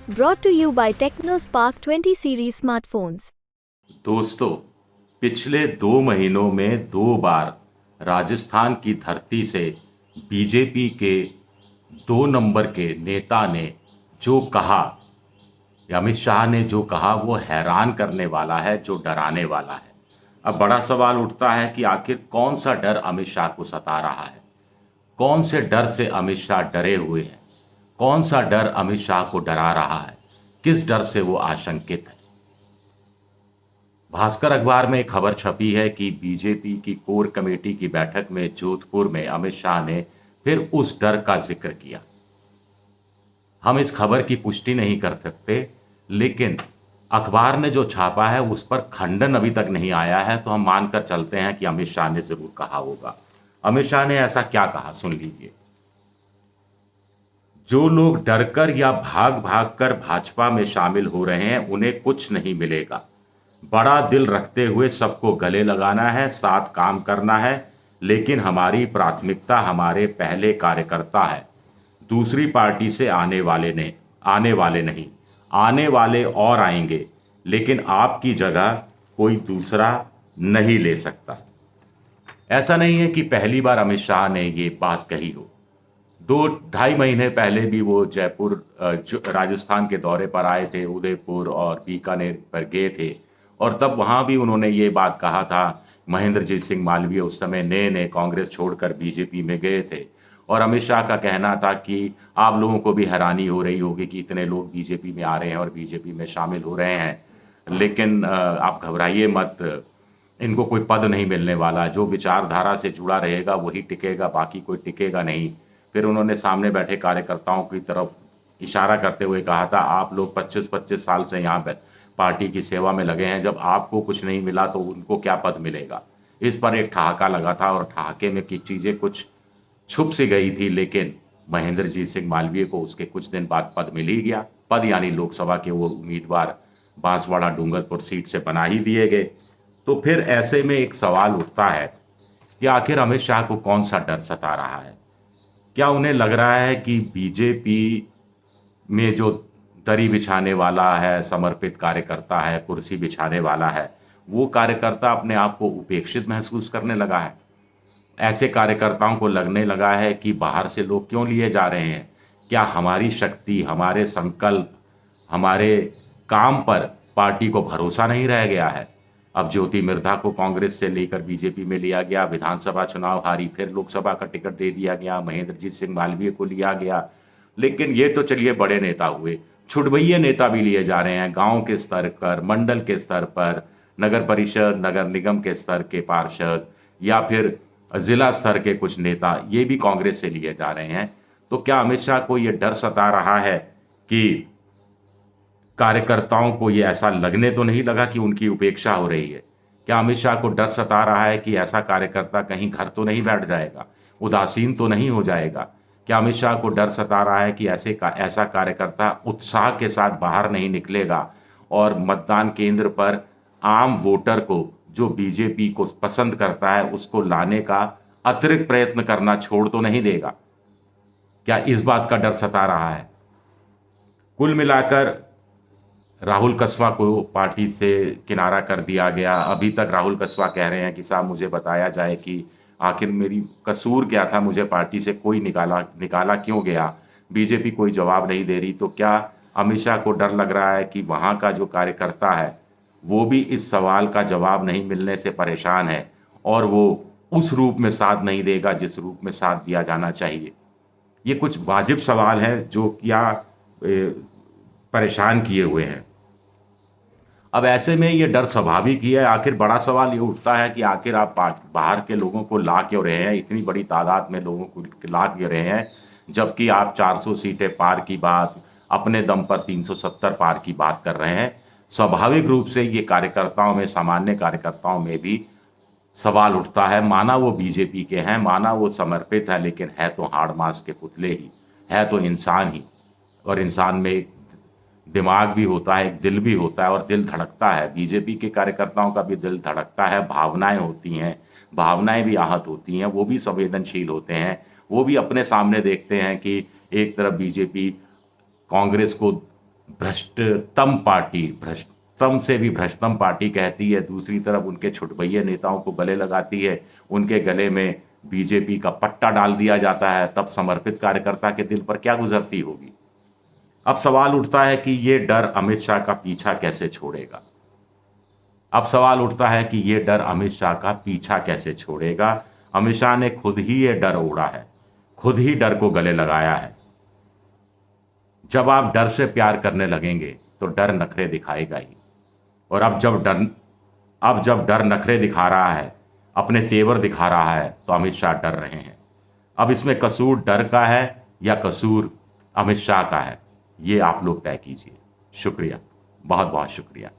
Brought to you by TechnoSpark 20 series smartphones. दोस्तों, पिछले 2 महीनों में 2 बार राजस्थान की धरती से बीजेपी के 2 नंबर के नेता ने जो कहा, अमित शाह ने जो कहा, वो हैरान करने वाला है, जो डराने वाला है। अब बड़ा सवाल उठता है कि आखिर कौन सा डर अमित शाह को सता रहा है? कौन से डर से अमित शाह डरे हुए हैं? कौन सा डर अमित शाह को डरा रहा है? किस डर से वो आशंकित है? भास्कर अखबार में एक खबर छपी है कि बीजेपी की कोर कमेटी की बैठक में जोधपुर में अमित शाह ने फिर उस डर का जिक्र किया। हम इस खबर की पुष्टि नहीं कर सकते, लेकिन अखबार ने जो छापा है उस पर खंडन अभी तक नहीं आया है, तो हम मानकर चलते हैं कि अमित शाह ने जरूर कहा होगा। अमित शाह ने ऐसा क्या कहा, सुन लीजिए। जो लोग डरकर या भाग भाग कर भाजपा में शामिल हो रहे हैं, उन्हें कुछ नहीं मिलेगा। बड़ा दिल रखते हुए सबको गले लगाना है, साथ काम करना है, लेकिन हमारी प्राथमिकता हमारे पहले कार्यकर्ता है। दूसरी पार्टी से आने वाले नहीं, आने वाले और आएंगे, लेकिन आपकी जगह कोई दूसरा नहीं ले सकता। ऐसा नहीं है कि पहली बार अमित शाह ने ये बात कही हो। 2-2.5 महीने पहले भी वो जयपुर राजस्थान के दौरे पर आए थे, उदयपुर और बीकानेर पर गए थे, और तब वहाँ भी उन्होंने ये बात कहा था। महेंद्रजीत सिंह मालवीय उस समय नए नए कांग्रेस छोड़कर बीजेपी में गए थे, और अमित शाह का कहना था कि आप लोगों को भी हैरानी हो रही होगी कि इतने लोग बीजेपी में आ रहे हैं और बीजेपी में शामिल हो रहे हैं, लेकिन आप घबराइए मत, इनको कोई पद नहीं मिलने वाला। जो विचारधारा से जुड़ा रहेगा वही टिकेगा, बाकी कोई टिकेगा नहीं। फिर उन्होंने सामने बैठे कार्यकर्ताओं की तरफ इशारा करते हुए कहा था, आप लोग 25-25 साल से यहाँ पे पार्टी की सेवा में लगे हैं, जब आपको कुछ नहीं मिला तो उनको क्या पद मिलेगा। इस पर एक ठहाका लगा था, और ठहाके में की चीज़ें कुछ छुप सी गई थी, लेकिन महेंद्रजीत सिंह मालवीय को उसके कुछ दिन बाद पद मिल ही गया। पद यानी लोकसभा के वो उम्मीदवार बांसवाड़ा डूंगरपुर सीट से बना ही दिए गए। तो फिर ऐसे में एक सवाल उठता है कि आखिर अमित शाह को कौन सा डर सता रहा है? क्या उन्हें लग रहा है कि बीजेपी में जो दरी बिछाने वाला है, समर्पित कार्यकर्ता है, कुर्सी बिछाने वाला है, वो कार्यकर्ता अपने आप को उपेक्षित महसूस करने लगा है? ऐसे कार्यकर्ताओं को लगने लगा है कि बाहर से लोग क्यों लिए जा रहे हैं? क्या हमारी शक्ति, हमारे संकल्प, हमारे काम पर पार्टी को भरोसा नहीं रह गया है? अब ज्योति मिर्धा को कांग्रेस से लेकर बीजेपी में लिया गया, विधानसभा चुनाव हारी, फिर लोकसभा का टिकट दे दिया गया, महेंद्रजीत सिंह मालवीय को लिया गया। लेकिन ये तो चलिए बड़े नेता हुए, छुटभइये नेता भी लिए जा रहे हैं। गांव के स्तर पर, मंडल के स्तर पर, नगर परिषद, नगर निगम के स्तर के पार्षद, या फिर जिला स्तर के कुछ नेता, ये भी कांग्रेस से लिए जा रहे हैं। तो क्या अमित शाह को ये डर सता रहा है कि कार्यकर्ताओं को ये ऐसा लगने तो नहीं लगा कि उनकी उपेक्षा हो रही है? क्या अमित शाह को डर सता रहा है कि ऐसा कार्यकर्ता कहीं घर तो नहीं बैठ जाएगा, उदासीन तो नहीं हो जाएगा? क्या अमित शाह को डर सता रहा है कि ऐसा कार्यकर्ता उत्साह के साथ बाहर नहीं निकलेगा और मतदान केंद्र पर आम वोटर को, जो बीजेपी को पसंद करता है, उसको लाने का अतिरिक्त प्रयत्न करना छोड़ तो नहीं देगा? क्या इस बात का डर सता रहा है? कुल मिलाकर राहुल कसवा को पार्टी से किनारा कर दिया गया। अभी तक राहुल कसवा कह रहे हैं कि साहब मुझे बताया जाए कि आखिर मेरी कसूर क्या था, मुझे पार्टी से कोई निकाला क्यों गया? बीजेपी कोई जवाब नहीं दे रही। तो क्या अमित शाह को डर लग रहा है कि वहाँ का जो कार्यकर्ता है वो भी इस सवाल का जवाब नहीं मिलने से परेशान है, और वो उस रूप में साथ नहीं देगा जिस रूप में साथ दिया जाना चाहिए? ये कुछ वाजिब सवाल हैं जो क्या परेशान किए हुए हैं। अब ऐसे में ये डर स्वाभाविक ही है। आखिर बड़ा सवाल ये उठता है कि आखिर आप बाहर के लोगों को ला क्यों रहे हैं, इतनी बड़ी तादाद में लोगों को ला क्यों रहे हैं, जबकि आप 400 सीटें पार की बात, अपने दम पर 370 पार की बात कर रहे हैं। स्वाभाविक रूप से ये कार्यकर्ताओं में, सामान्य कार्यकर्ताओं में भी सवाल उठता है। माना वो बीजेपी के हैं, माना वो समर्पित है, लेकिन है तो हाड़ मांस के पुतले ही, है तो इंसान ही, और इंसान में एक दिमाग भी होता है, एक दिल भी होता है, और दिल धड़कता है। बीजेपी के कार्यकर्ताओं का भी दिल धड़कता है, भावनाएं होती हैं, भावनाएं भी आहत होती हैं, वो भी संवेदनशील होते हैं। वो भी अपने सामने देखते हैं कि एक तरफ बीजेपी कांग्रेस को भ्रष्टतम पार्टी, भ्रष्टतम से भी भ्रष्टतम पार्टी कहती है, दूसरी तरफ उनके छुटभइये नेताओं को गले लगाती है, उनके गले में बीजेपी का पट्टा डाल दिया जाता है, तब समर्पित कार्यकर्ता के दिल पर क्या गुजरती होगी। अब सवाल उठता है कि ये डर अमित शाह का पीछा कैसे छोड़ेगा। अब सवाल उठता है कि ये डर अमित शाह का पीछा कैसे छोड़ेगा। अमित शाह ने खुद ही ये डर ओढ़ा है, खुद ही डर को गले लगाया है। जब आप डर से प्यार करने लगेंगे तो डर नखरे दिखाएगा ही। और अब जब डर नखरे दिखा रहा है, अपने तेवर दिखा रहा है, तो अमित शाह डर रहे हैं। अब इसमें कसूर डर का है या कसूर अमित शाह का है, ये आप लोग तय कीजिए। शुक्रिया, बहुत बहुत शुक्रिया।